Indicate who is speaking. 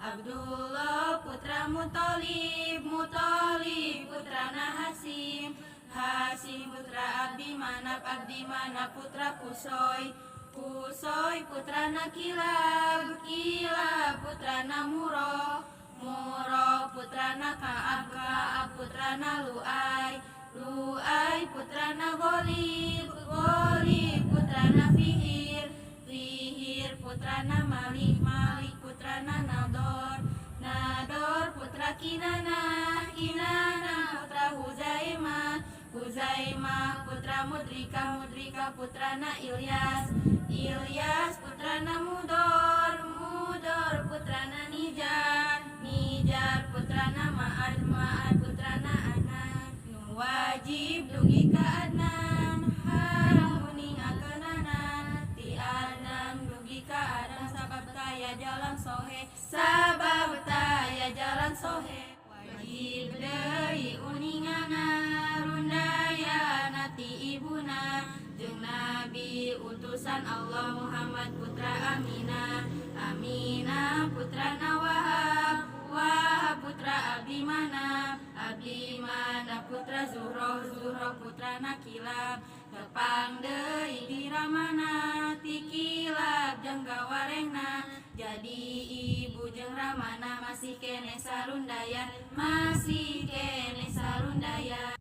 Speaker 1: Abdullah putra Muthalib, Muthalib putrana Hasim, Hasim putra Abdi Manaf, Abdi Manaf putra Kusoy, Kusoy putrana Kilab, Kilab putrana Murrah, Murrah putrana Ka'ab, Ka'ab putrana Lu'ay, Lu'ay putrana Ghalib, Ghalib putrana Fihir, Fihir putrana Malik, Malik putrana Nador, Nador putra Kinanah, Kinanah putra Huzaimah, Huzaimah putra Mudrika, Mudrika putrana Ilyas, Ilyas putrana Mudor, Mudor putrana Nijar, Nijar putrana Ma'ad, Ma'ad putrana Adnan, nu wajib dugi ka Adnan, harang kuning akeunana, ti Adnan dugi ka Adnan sabab taya jalan sohe, sabab taya jalan sohe. Wajib deui uningana, rundayana ti ibuna, jeung Nabi utusan Allah Muhammad putra Aminah, Aminah putrana Wahab, Wahab putra Abdi Manaf, Abdi Manaf putra Zuhroh, Zuhroh putrana Kilab, tepang deui di Ramana, ti Kilab jeung gawarengna, jadi ibu jeung Ramana masih kene sarundayan, masih kene sarundayan.